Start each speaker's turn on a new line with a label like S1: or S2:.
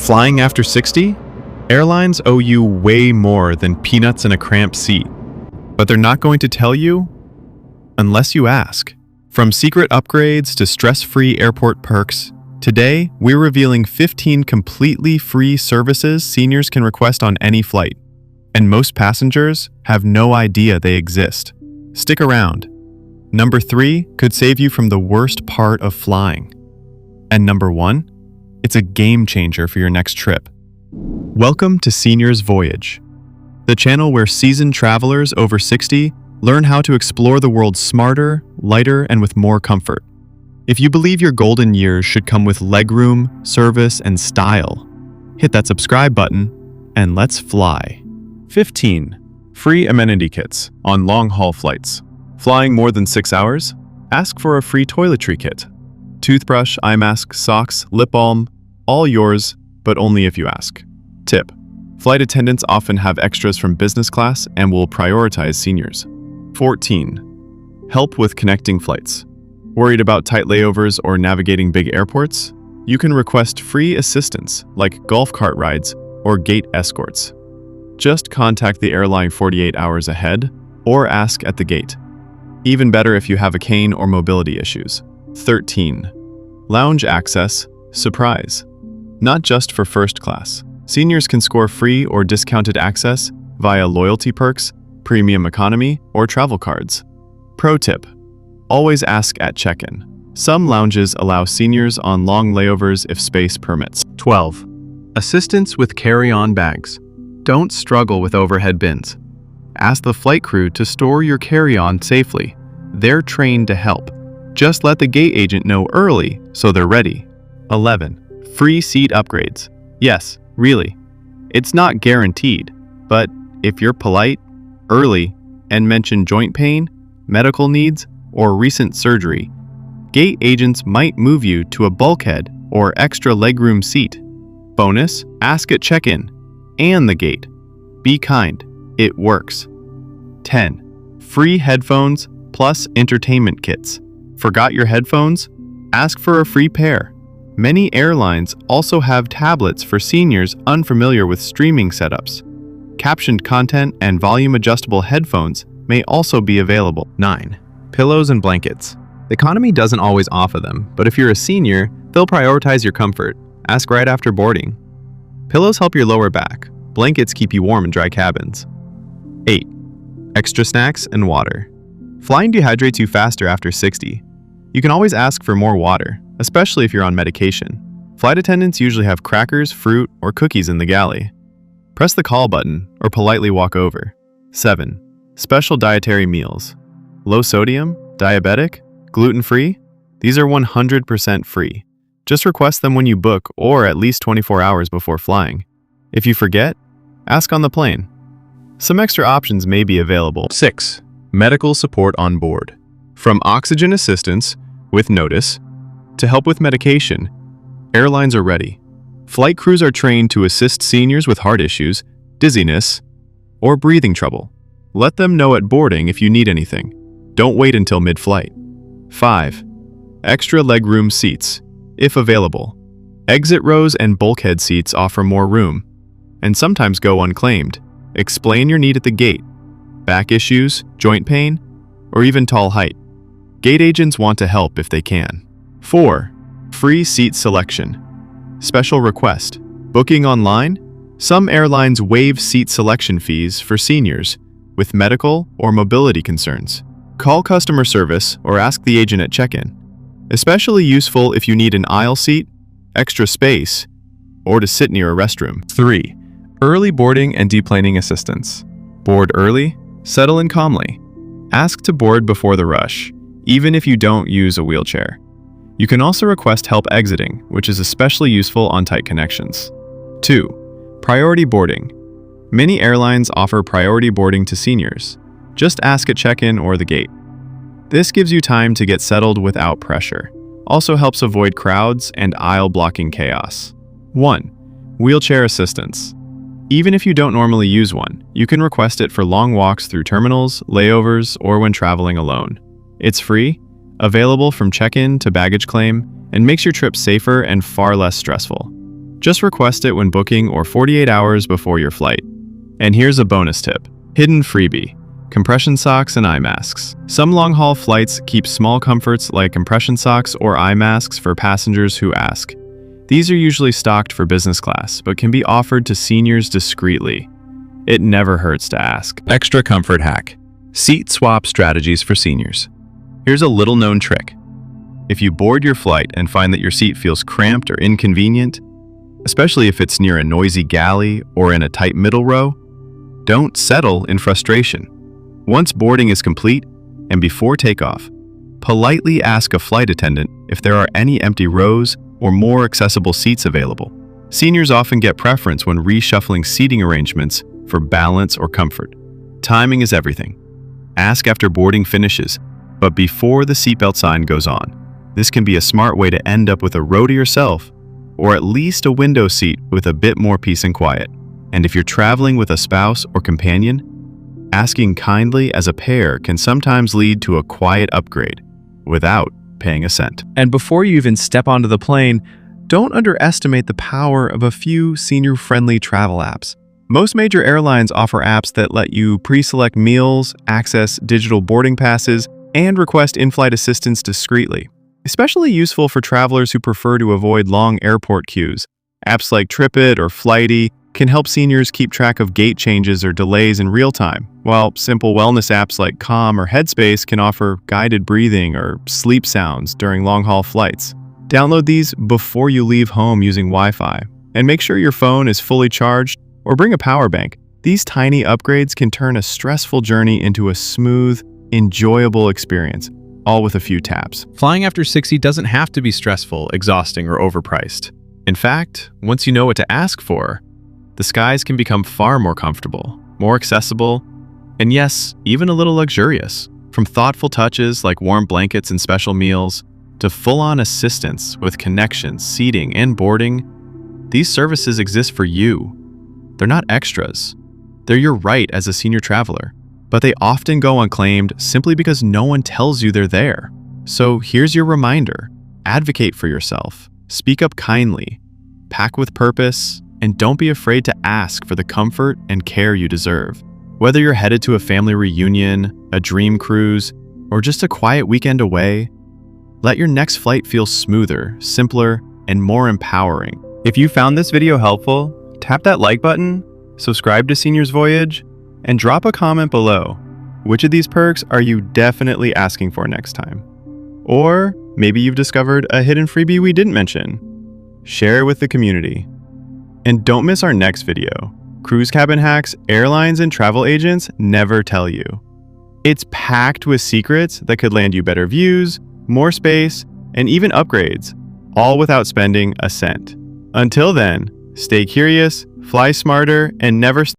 S1: Flying after 60? Airlines owe you way more than peanuts in a cramped seat. But they're not going to tell you unless you ask. From secret upgrades to stress-free airport perks, today we're revealing 15 completely free services seniors can request on any flight. And most passengers have no idea they exist. Stick around. Number 3 could save you from the worst part of flying. And number 1, it's a game changer for your next trip. Welcome to Seniors Voyage, the channel where seasoned travelers over 60 learn how to explore the world smarter, lighter, and with more comfort. If you believe your golden years should come with legroom, service, and style, hit that subscribe button and let's fly. 15. Free amenity kits on long-haul flights. Flying more than 6 hours? Ask for a free toiletry kit. Toothbrush, eye mask, socks, lip balm, all yours, but only if you ask. Tip: flight attendants often have extras from business class and will prioritize seniors. 14. Help with connecting flights. Worried about tight layovers or navigating big airports? You can request free assistance like golf cart rides or gate escorts. Just contact the airline 48 hours ahead or ask at the gate. Even better if you have a cane or mobility issues. 13. Lounge access, surprise. Not just for first class. Seniors can score free or discounted access via loyalty perks, premium economy, or travel cards. Pro tip: always ask at check-in. Some lounges allow seniors on long layovers if space permits. 12. Assistance with carry-on bags. Don't struggle with overhead bins. Ask the flight crew to store your carry-on safely. They're trained to help. Just let the gate agent know early so they're ready. 11. Free seat upgrades. Yes, really. It's not guaranteed, but if you're polite, early, and mention joint pain, medical needs, or recent surgery, gate agents might move you to a bulkhead or extra legroom seat. Bonus, ask at check-in and the gate. Be kind, it works. 10. Free headphones plus entertainment kits. Forgot your headphones? Ask for a free pair. Many airlines also have tablets for seniors unfamiliar with streaming setups. Captioned content and volume-adjustable headphones may also be available. 9. Pillows and blankets. The economy doesn't always offer them, but if you're a senior, they'll prioritize your comfort. Ask right after boarding. Pillows help your lower back. Blankets keep you warm in dry cabins. 8. Extra snacks and water. Flying dehydrates you faster after 60. You can always ask for more water, especially if you're on medication. Flight attendants usually have crackers, fruit, or cookies in the galley. Press the call button or politely walk over. 7. Special dietary meals. Low sodium, diabetic, gluten-free? These are 100% free. Just request them when you book or at least 24 hours before flying. If you forget, ask on the plane. Some extra options may be available. 6. Medical support on board. From oxygen assistance, with notice, to help with medication, airlines are ready. Flight crews are trained to assist seniors with heart issues, dizziness, or breathing trouble. Let them know at boarding if you need anything. Don't wait until mid-flight. 5. Extra legroom seats, if available. Exit rows and bulkhead seats offer more room, and sometimes go unclaimed. Explain your need at the gate. Back issues, joint pain, or even tall height. Gate agents want to help if they can. 4. Free seat selection. Special request. Booking online? Some airlines waive seat selection fees for seniors with medical or mobility concerns. Call customer service or ask the agent at check-in. Especially useful if you need an aisle seat, extra space, or to sit near a restroom. 3. Early boarding and deplaning assistance. Board early, settle in calmly. Ask to board before the rush, even if you don't use a wheelchair. You can also request help exiting, which is especially useful on tight connections. 2. Priority boarding. Many airlines offer priority boarding to seniors. Just ask at check-in or the gate. This gives you time to get settled without pressure. Also helps avoid crowds and aisle-blocking chaos. 1. Wheelchair assistance. Even if you don't normally use one, you can request it for long walks through terminals, layovers, or when traveling alone. It's free, available from check-in to baggage claim, and makes your trip safer and far less stressful. Just request it when booking or 48 hours before your flight. And here's a bonus tip. Hidden freebie. Compression socks and eye masks. Some long-haul flights keep small comforts like compression socks or eye masks for passengers who ask. These are usually stocked for business class, but can be offered to seniors discreetly. It never hurts to ask. Extra comfort hack. Seat swap strategies for seniors. Here's a little-known trick. If you board your flight and find that your seat feels cramped or inconvenient, especially if it's near a noisy galley or in a tight middle row, don't settle in frustration. Once boarding is complete, and before takeoff, politely ask a flight attendant if there are any empty rows or more accessible seats available. Seniors often get preference when reshuffling seating arrangements for balance or comfort. Timing is everything. Ask after boarding finishes, but before the seatbelt sign goes on. This can be a smart way to end up with a row to yourself, or at least a window seat with a bit more peace and quiet. And if you're traveling with a spouse or companion, asking kindly as a pair can sometimes lead to a quiet upgrade without paying a cent. And before you even step onto the plane, don't underestimate the power of a few senior-friendly travel apps. Most major airlines offer apps that let you pre-select meals, access digital boarding passes, and request in-flight assistance discreetly. Especially useful for travelers who prefer to avoid long airport queues. Apps like TripIt or Flighty can help seniors keep track of gate changes or delays in real time, while simple wellness apps like Calm or Headspace can offer guided breathing or sleep sounds during long-haul flights. Download these before you leave home using Wi-Fi, and make sure your phone is fully charged or bring a power bank. These tiny upgrades can turn a stressful journey into a smooth, enjoyable experience, all with a few taps. Flying after 60 doesn't have to be stressful, exhausting, or overpriced. In fact, once you know what to ask for, the skies can become far more comfortable, more accessible, and yes, even a little luxurious. From thoughtful touches like warm blankets and special meals, to full-on assistance with connections, seating, and boarding, these services exist for you. They're not extras. They're your right as a senior traveler. But they often go unclaimed simply because no one tells you they're there. So here's your reminder. Advocate for yourself. Speak up kindly. Pack with purpose. And don't be afraid to ask for the comfort and care you deserve. Whether you're headed to a family reunion, a dream cruise, or just a quiet weekend away, let your next flight feel smoother, simpler, and more empowering. If you found this video helpful, tap that like button, subscribe to Seniors Voyage, and drop a comment below. Which of these perks are you definitely asking for next time? Or maybe you've discovered a hidden freebie we didn't mention. Share it with the community. And don't miss our next video. Cruise cabin hacks airlines and travel agents never tell you. It's packed with secrets that could land you better views, more space, and even upgrades, all without spending a cent. Until then, stay curious, fly smarter, and never